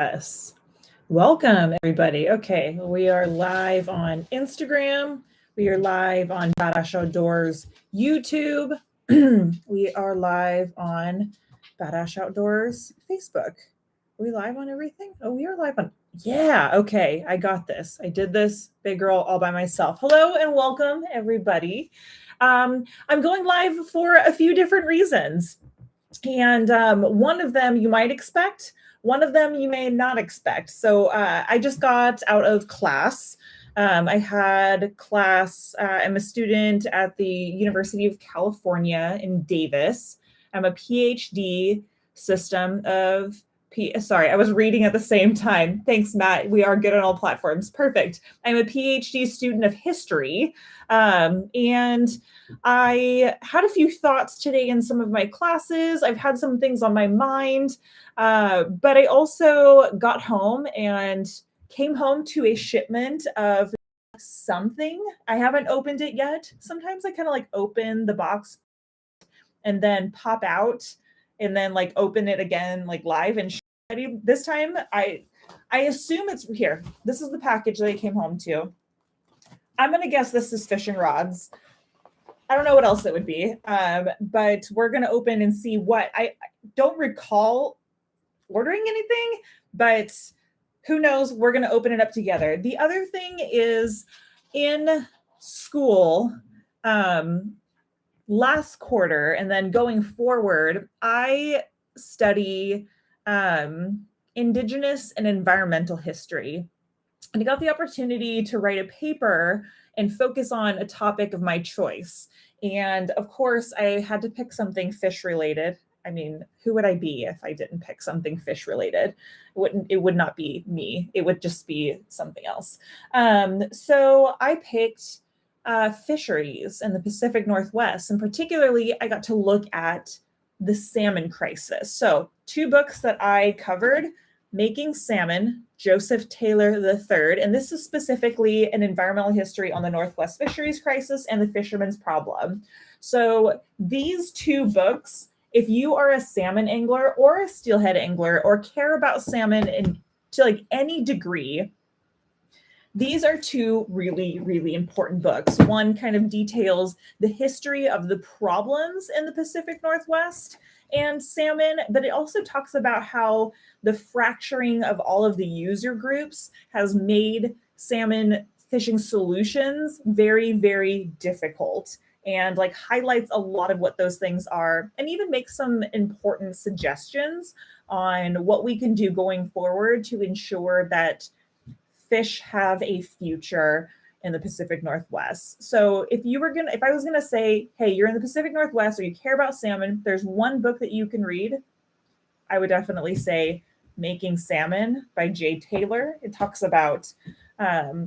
Us. Welcome, everybody. Okay, we are live on Instagram. We are live on Badass Outdoors YouTube. We are live on Badass Outdoors Facebook. Are we live on everything? Oh, we are live on. Yeah, okay, I got this. I did this, big girl, all by myself. Hello and welcome, everybody. I'm going live for a few different reasons. And one of them you might expect, one of them you may not expect. So I just got out of class. I had class. I'm a student at the University of California in Davis. I'm a Ph.D. system of sorry, I was reading at the same time. Thanks, Matt. We are good on all platforms. Perfect. I'm a PhD student of history. And I had a few thoughts today in some of my classes. I've had some things on my mind, but I also got home and came home to a shipment of something. I haven't opened it yet. Sometimes I kind of like open the box and then pop out and then like open it again, like live and this time I assume it's here. This is the package that I came home to. I'm going to guess this is fishing rods. I don't know what else it would be, but we're going to open and see what. I don't recall ordering anything, but who knows? We're going to open it up together. The other thing is in school, last quarter and then going forward, I study Indigenous and environmental history. And I got the opportunity to write a paper and focus on a topic of my choice. And of course, I had to pick something fish related. I mean, who would I be if I didn't pick something fish related? It would not be me. It would just be something else. So I picked fisheries in the Pacific Northwest. And particularly, I got to look at the salmon crisis. So 2 books that I covered: Making Salmon, Joseph Taylor III, and this is specifically an environmental history on the Northwest fisheries crisis and the fisherman's problem. So these 2 books, if you are a salmon angler or a steelhead angler or care about salmon to like any degree, these are 2 really, really important books. One kind of details the history of the problems in the Pacific Northwest and salmon, but it also talks about how the fracturing of all of the user groups has made salmon fishing solutions very, very difficult, and like highlights a lot of what those things are, and even makes some important suggestions on what we can do going forward to ensure that fish have a future in the Pacific Northwest. So if I was gonna say, hey, you're in the Pacific Northwest or you care about salmon, there's one book that you can read, I would definitely say Making Salmon by Jay Taylor. It talks about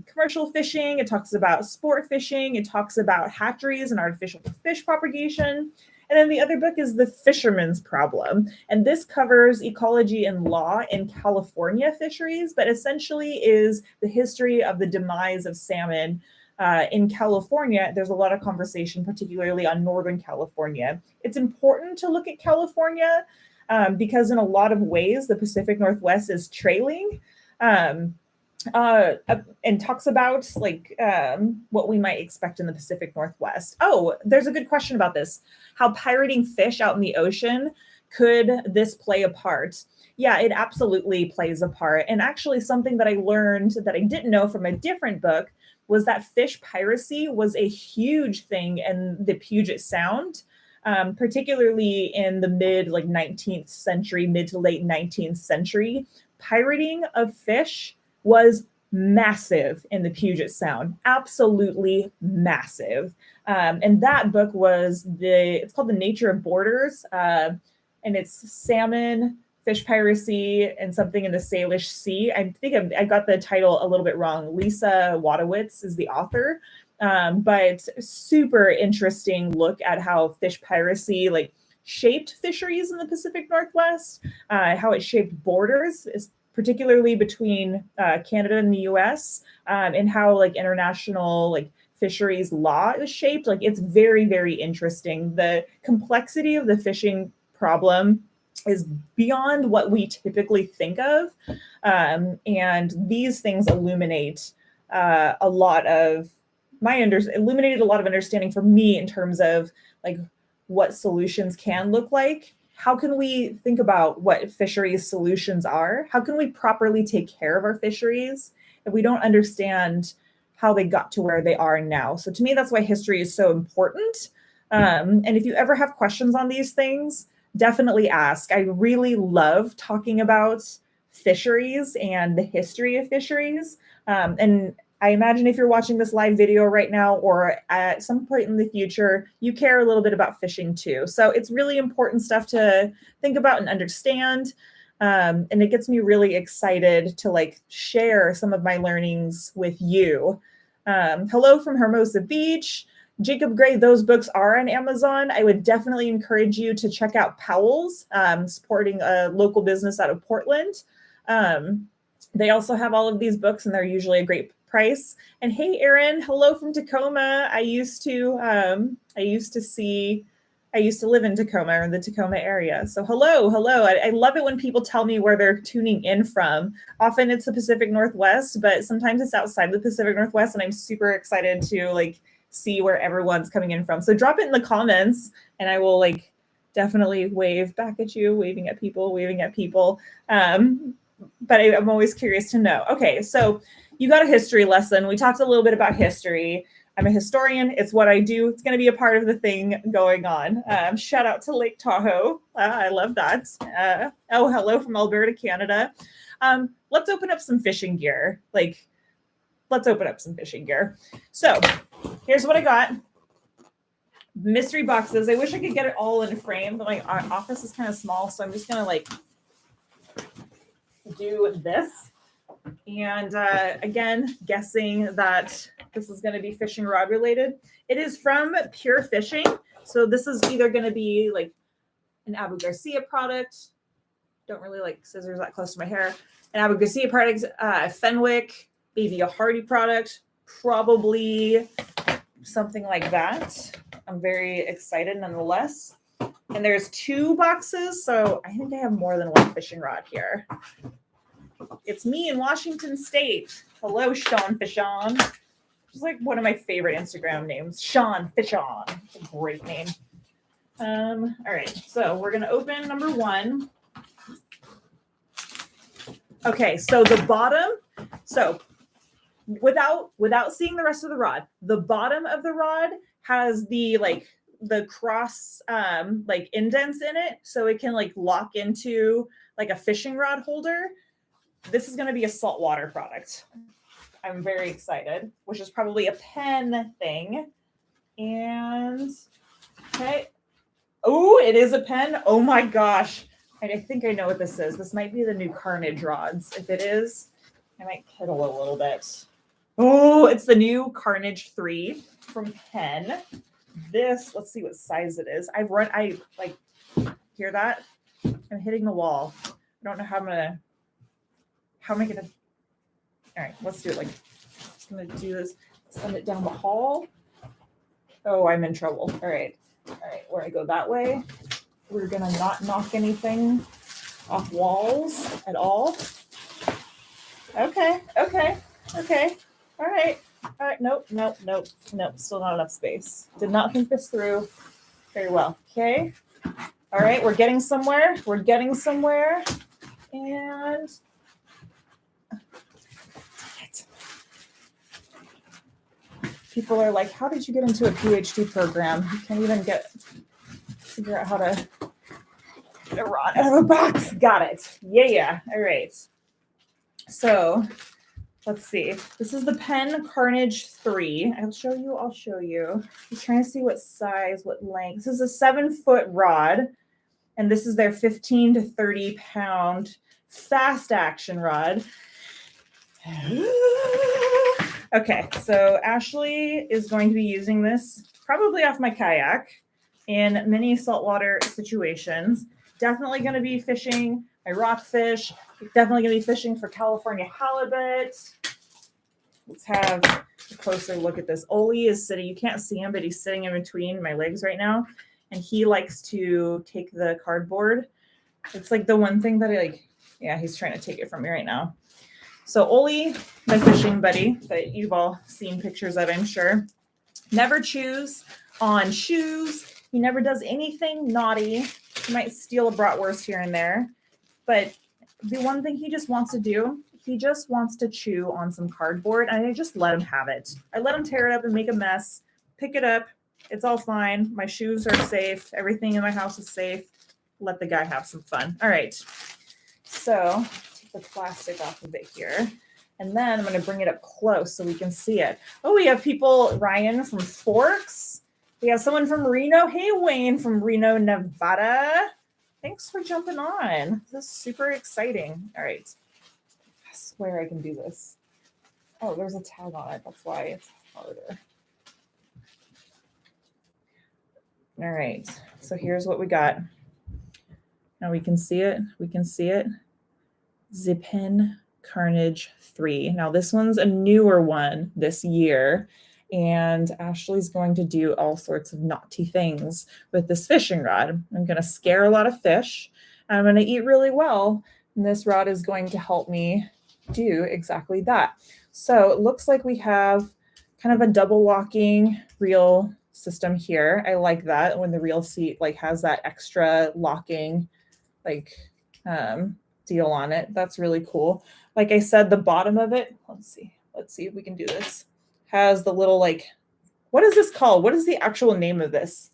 commercial fishing, it talks about sport fishing, it talks about hatcheries and artificial fish propagation. And then the other book is The Fisherman's Problem. And this covers ecology and law in California fisheries, but essentially is the history of the demise of salmon in California. There's a lot of conversation, particularly on Northern California. It's important to look at California because in a lot of ways, the Pacific Northwest is trailing. And talks about like what we might expect in the Pacific Northwest. Oh, there's a good question about this. How pirating fish out in the ocean, could this play a part? Yeah, it absolutely plays a part. And actually something that I learned that I didn't know from a different book was that fish piracy was a huge thing in the Puget Sound, particularly in the mid 19th century, mid to late 19th century. Pirating of fish was massive in the Puget Sound, absolutely massive. And that book was it's called The Nature of Borders, and it's salmon, fish piracy, and something in the Salish Sea. I think I got the title a little bit wrong. Lisa Wadowitz is the author, but super interesting look at how fish piracy shaped fisheries in the Pacific Northwest, how it shaped borders, particularly between Canada and the US, and how international fisheries law is shaped. It's very, very interesting. The complexity of the fishing problem is beyond what we typically think of. And these things illuminate a lot of illuminated a lot of understanding for me in terms of like what solutions can look like. How can we think about what fisheries solutions are? How can we properly take care of our fisheries if we don't understand how they got to where they are now? So to me, that's why history is so important. And if you ever have questions on these things, definitely ask. I really love talking about fisheries and the history of fisheries. And I imagine if you're watching this live video right now or at some point in the future, you care a little bit about fishing too. So it's really important stuff to think about and understand. And it gets me really excited to like share some of my learnings with you. Hello from Hermosa Beach. Jacob Gray, those books are on Amazon. I would definitely encourage you to check out Powell's, supporting a local business out of Portland. They also have all of these books and they're usually a great price. And hey, Erin, hello from Tacoma. I used to live in Tacoma or in the Tacoma area. So hello. I love it when people tell me where they're tuning in from. Often it's the Pacific Northwest, but sometimes it's outside the Pacific Northwest. And I'm super excited to like see where everyone's coming in from. So drop it in the comments and I will like definitely wave back at you, waving at people. But I'm always curious to know. Okay, so you got a history lesson. We talked a little bit about history. I'm a historian. It's what I do. It's going to be a part of the thing going on. Shout out to Lake Tahoe. I love that. Oh, hello from Alberta, Canada. Let's open up some fishing gear. So here's what I got. Mystery boxes. I wish I could get it all in a frame, but my office is kind of small, so I'm just going to like do this. And again, guessing that this is going to be fishing rod related. It is from Pure Fishing. So this is either going to be like an Abu Garcia product. Don't really like scissors that close to my hair. An Abu Garcia product, Fenwick, maybe a Hardy product, probably something like that. I'm very excited nonetheless. And there's 2 boxes. So I think I have more than one fishing rod here. It's me in Washington State. Hello, Sean Fishon. It's like one of my favorite Instagram names, Sean Fishon. It's a great name. All right, so we're gonna open number 1. Okay, so the bottom. So without seeing the rest of the rod, the bottom of the rod has the cross like indents in it, so it can like lock into like a fishing rod holder. This is going to be a saltwater product. I'm very excited, which is probably a pen thing. And okay. Oh, it is a pen. Oh my gosh. I think I know what this is. This might be the new Carnage rods. If it is, I might kiddle a little bit. Oh, it's the new Carnage 3 from Penn. This, let's see what size it is. I like, hear that? I'm hitting the wall. I don't know how am I gonna, all right, let's do it. Like, I'm gonna do this, send it down the hall. Oh, I'm in trouble. All right, where I go that way, we're gonna not knock anything off walls at all. Okay. All right, nope, still not enough space. Did not think this through very well. Okay, all right, we're getting somewhere. And people are like, how did you get into a PhD program? You can't even figure out how to get a rod out of a box. Got it. Yeah. All right. So let's see. This is the Penn Carnage 3. I'll show you. I'm trying to see what size, what length. This is a 7-foot rod. And this is their 15 to 30 pound fast action rod. Okay, so Ashley is going to be using this probably off my kayak in many saltwater situations. Definitely going to be fishing my rockfish. Definitely going to be fishing for California halibut. Let's have a closer look at this. Oli is sitting, you can't see him, but he's sitting in between my legs right now. And he likes to take the cardboard It's like the one thing that I like, yeah, he's trying to take it from me right now. So Oli, my fishing buddy that you've all seen pictures of, I'm sure, never chews on shoes. He never does anything naughty. He might steal a bratwurst here and there. But the one thing he just wants to do, he just wants to chew on some cardboard, and I just let him have it. I let him tear it up and make a mess, pick it up. It's all fine. My shoes are safe. Everything in my house is safe. Let the guy have some fun. All right. So take the plastic off of it here. And then I'm going to bring it up close so we can see it. Oh, we have people, Ryan from Forks. We have someone from Reno. Hey, Wayne from Reno, Nevada. Thanks for jumping on. This is super exciting. All right. I swear I can do this. Oh, there's a tag on it. That's why it's harder. All right. So here's what we got. Now we can see it. We can see it. Zippin Carnage 3. Now this one's a newer one this year. And Ashley's going to do all sorts of naughty things with this fishing rod. I'm going to scare a lot of fish. And I'm going to eat really well. And this rod is going to help me do exactly that. So it looks like we have kind of a double locking reel system here. I like that when the reel seat like has that extra locking like deal on it. That's really cool. Like I said, the bottom of it, let's see if we can do this, has the little like, what is this called? What is the actual name of this?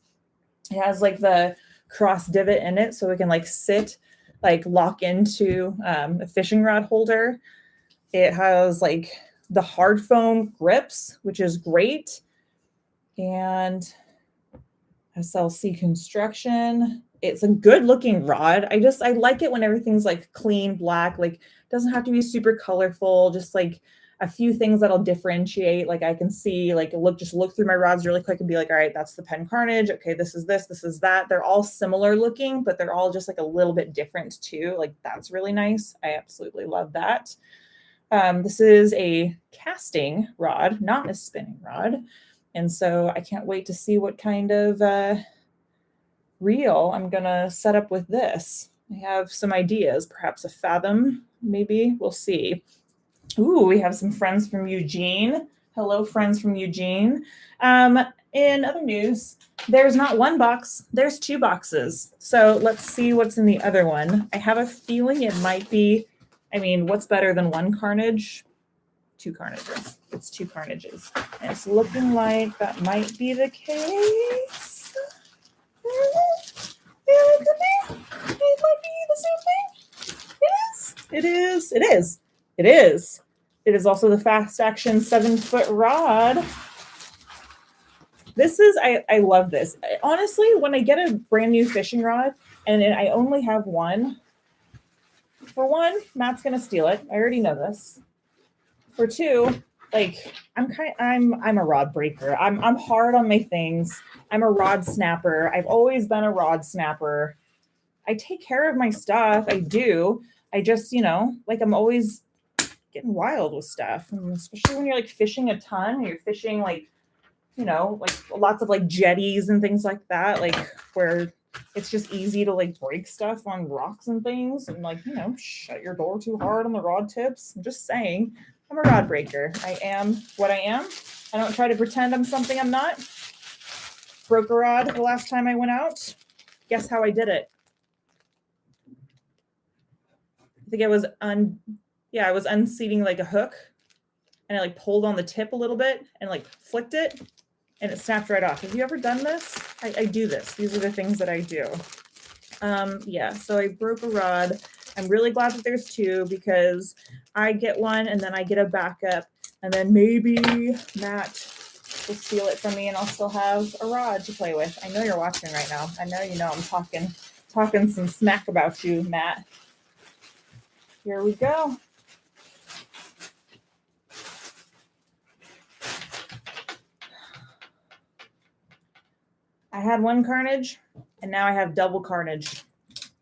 It has like the cross divot in it so we can like sit, like lock into a fishing rod holder. It has like the hard foam grips, which is great. And SLC construction. It's a good looking rod. I like it when everything's like clean black, like it doesn't have to be super colorful, just like a few things that'll differentiate. Like I can see, like look through my rods really quick and be like, all right, that's the Penn Carnage. Okay, this is that. They're all similar looking, but they're all just like a little bit different too. Like that's really nice. I absolutely love that. This is a casting rod, not a spinning rod. And so I can't wait to see what kind of reel I'm gonna set up with this. I have some ideas, perhaps a fathom, maybe, we'll see. Ooh, we have some friends from Eugene. Hello, friends from Eugene. In other news, there's not one box, there's 2 boxes. So let's see what's in the other one. I have a feeling it might be, I mean, what's better than 1 carnage? 2 carnages. It's 2 carnages. And it's looking like that might be the case. It could be. It might be the same thing. It is. It is also the fast action 7-foot rod. This is, I love this. Honestly, when I get a brand new fishing rod and I only have one, for one, Matt's gonna steal it. I already know this. For 2, like I'm a rod breaker. I'm hard on my things. I'm a rod snapper. I've always been a rod snapper. I take care of my stuff. I do. I just, like I'm always getting wild with stuff, and especially when you're like fishing a ton and you're fishing like, like lots of like jetties and things like that, like where it's just easy to like break stuff on rocks and things and like, shut your door too hard on the rod tips. I'm just saying, I'm a rod breaker. I am what I am. I don't try to pretend I'm something I'm not. Broke a rod the last time I went out. Guess how I did it? I think I was I was unseating like a hook, and I like pulled on the tip a little bit and like flicked it, and it snapped right off. Have you ever done this? I do this. These are the things that I do. So I broke a rod. I'm really glad that there's 2 because I get one and then I get a backup, and then maybe Matt will steal it from me and I'll still have a rod to play with. I know you're watching right now. I know I'm talking some smack about you, Matt. Here we go. I had 1 carnage and now I have double carnage.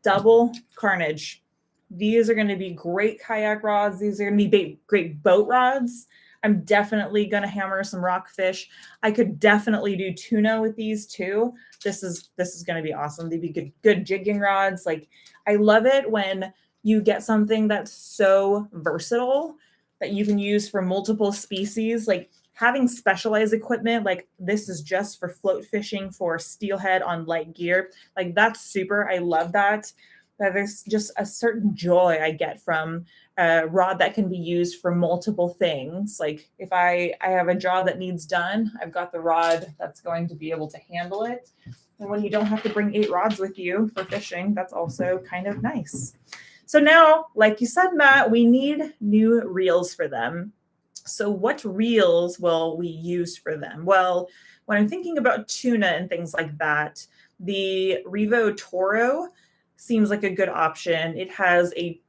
Double carnage. These are going to be great kayak rods. These are going to be great boat rods. I'm definitely going to hammer some rockfish. I could definitely do tuna with these too. This is going to be awesome. They'd be good jigging rods. Like, I love it when you get something that's so versatile that you can use for multiple species. Like, having specialized equipment, like this is just for float fishing for steelhead on light gear. Like, that's super. I love that. There's just a certain joy I get from a rod that can be used for multiple things. Like, if I have a job that needs done, I've got the rod that's going to be able to handle it. And when you don't have to bring 8 rods with you for fishing, that's also kind of nice. So now, like you said, Matt, we need new reels for them. So what reels will we use for them? Well, when I'm thinking about tuna and things like that, the Revo Toro seems like a good option. It has it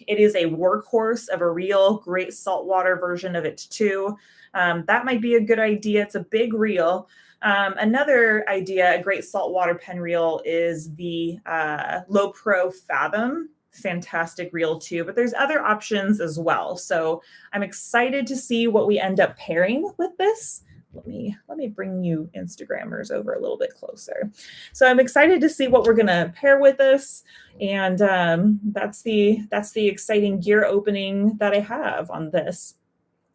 is a workhorse of a reel, great saltwater version of it too. That might be a good idea. It's a big reel. Another idea, a great saltwater pen reel, is the Low Pro Fathom. Fantastic reel too, but there's other options as well. So I'm excited to see what we end up pairing with this. Let me bring you Instagrammers over a little bit closer. So I'm excited to see what we're gonna pair with this, and that's the exciting gear opening that I have on this.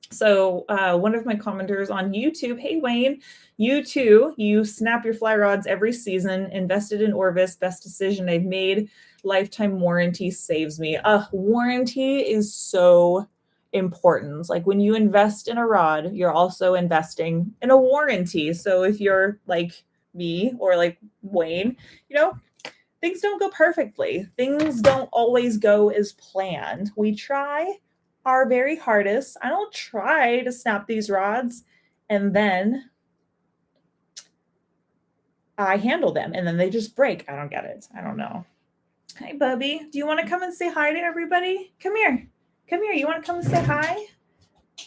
So one of my commenters on YouTube, hey Wayne, you too, you snap your fly rods every season, invested in Orvis, best decision I've made, lifetime warranty saves me. Warranty is so important. Like, when you invest in a rod, you're also investing in a warranty. So if you're like me or like Wayne, things don't go perfectly. Things don't always go as planned. We try our very hardest. I don't try to snap these rods and then I handle them and then they just break. I don't get it. I don't know. Hi, Bubby. Do you want to come and say hi to everybody? Come here. Come here. You want to come and say hi?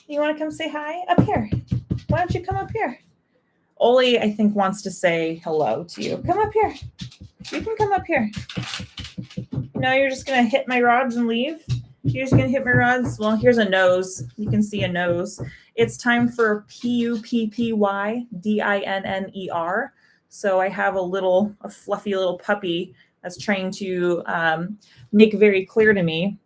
You want to come say hi? Up here. Why don't you come up here? Oli, I think, wants to say hello to you. Come up here. You can come up here. No, you're just going to hit my rods and leave? You're just going to hit my rods? Well, here's a nose. You can see a nose. It's time for PUPPYDINNER. So I have a fluffy little puppy that's trying to make very clear to me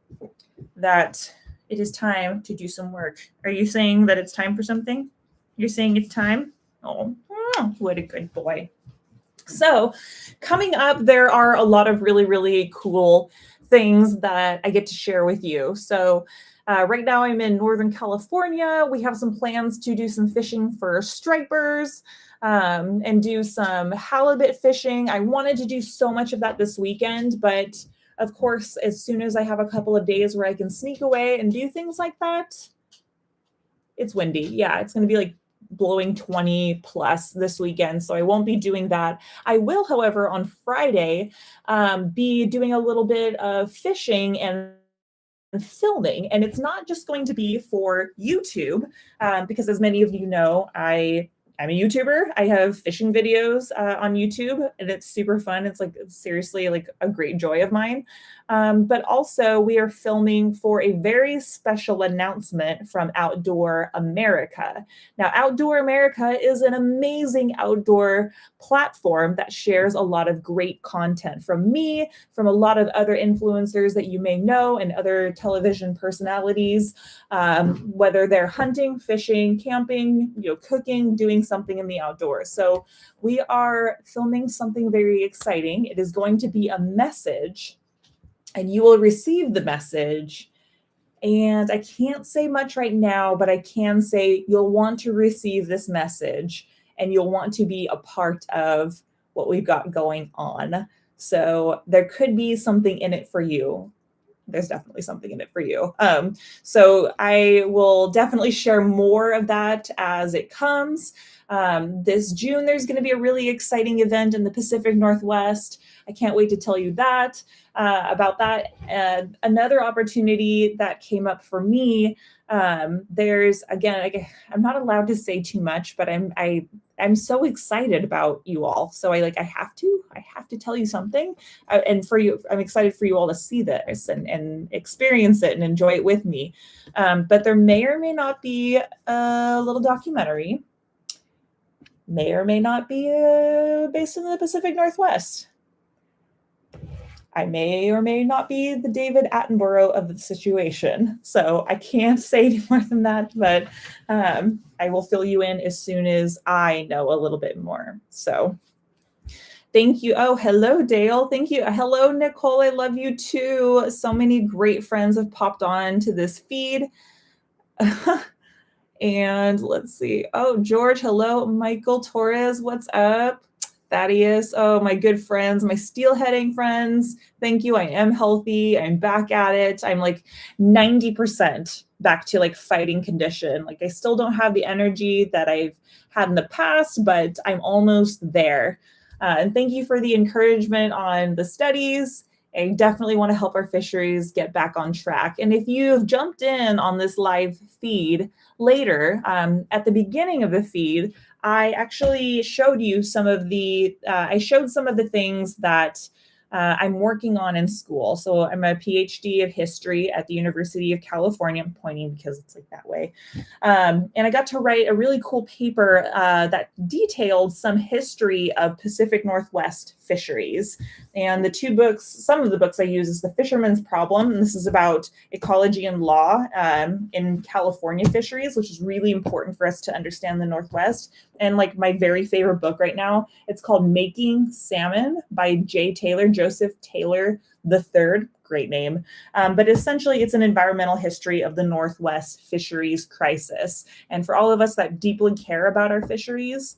that it is time to do some work. Are you saying that it's time for something? You're saying it's time? Oh, what a good boy. So coming up, there are a lot of really, really cool things that I get to share with you. So right now I'm in Northern California. We have some plans to do some fishing for stripers and do some halibut fishing. I wanted to do so much of that this weekend, but of course, as soon as I have a couple of days where I can sneak away and do things like that, it's windy. Yeah, it's going to be like blowing 20 plus this weekend, so I won't be doing that. I will, however, on Friday be doing a little bit of fishing and filming, and it's not just going to be for YouTube because, as many of you know, I'm a YouTuber. I have fishing videos on YouTube, and it's super fun. It's seriously like a great joy of mine. But also, we are filming for a very special announcement from Outdoor America. Now, Outdoor America is an amazing outdoor platform that shares a lot of great content from me, from a lot of other influencers that you may know, and other television personalities, whether they're hunting, fishing, camping, cooking, doing something in the outdoors. So we are filming something very exciting. It is going to be a message, and you will receive the message. And I can't say much right now, but I can say you'll want to receive this message and you'll want to be a part of what we've got going on. So there could be something in it for you. There's definitely something in it for you. So I will definitely share more of that as it comes. This June, there's going to be a really exciting event in the Pacific Northwest. I can't wait to tell you that about that. Another opportunity that came up for me. There's again, I'm not allowed to say too much, but I'm so excited about you all. So I have to tell you something. And for you, I'm excited for you all to see this and experience it and enjoy it with me. But there may or may not be a little documentary. May or may not be based in the Pacific Northwest. I may or may not be the David Attenborough of the situation. So I can't say any more than that, but I will fill you in as soon as I know a little bit more. So thank you. Oh, hello, Dale. Thank you. Hello, Nicole. I love you too. So many great friends have popped on to this feed. And let's see. Oh, George, hello. Michael Torres, what's up? Thaddeus, oh, my good friends, my steelheading friends. Thank you. I am healthy. I'm back at it. I'm like 90% back to like fighting condition. Like I still don't have the energy that I've had in the past, but I'm almost there. And thank you for the encouragement on the studies. I definitely want to help our fisheries get back on track. And if you've jumped in on this live feed later, at the beginning of the feed, I actually showed you some of the things that I'm working on in school. So I'm a Ph.D. of history at the University of California. I'm pointing because it's like that way. And I got to write a really cool paper that detailed some history of Pacific Northwest fisheries. And some of the books I use is The Fisherman's Problem. And this is about ecology and law in California fisheries, which is really important for us to understand the Northwest. And like my very favorite book right now, it's called Making Salmon by Joseph Taylor III. Great name. But essentially, it's an environmental history of the Northwest fisheries crisis. And for all of us that deeply care about our fisheries,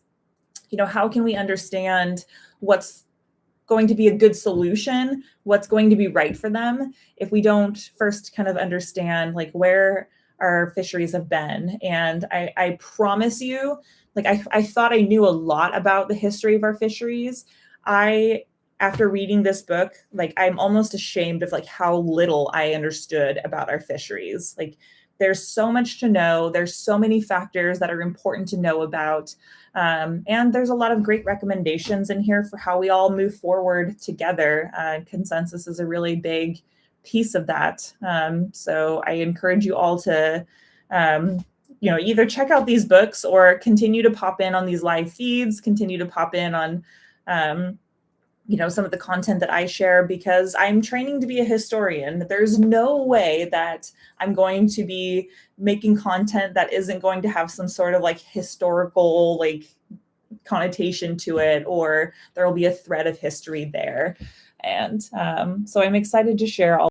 how can we understand what's going to be a good solution, what's going to be right for them, if we don't first kind of understand like where our fisheries have been. And I promise you, like I thought I knew a lot about the history of our fisheries. After reading this book, like I'm almost ashamed of like how little I understood about our fisheries. Like there's so much to know. There's so many factors that are important to know about. And there's a lot of great recommendations in here for how we all move forward together. Consensus is a really big piece of that. So I encourage you all to, either check out these books or continue to pop in on these live feeds, continue to pop in on, some of the content that I share, because I'm training to be a historian. There's no way that I'm going to be making content that isn't going to have some sort of like historical like connotation to it, or there will be a thread of history there. And so I'm excited to share all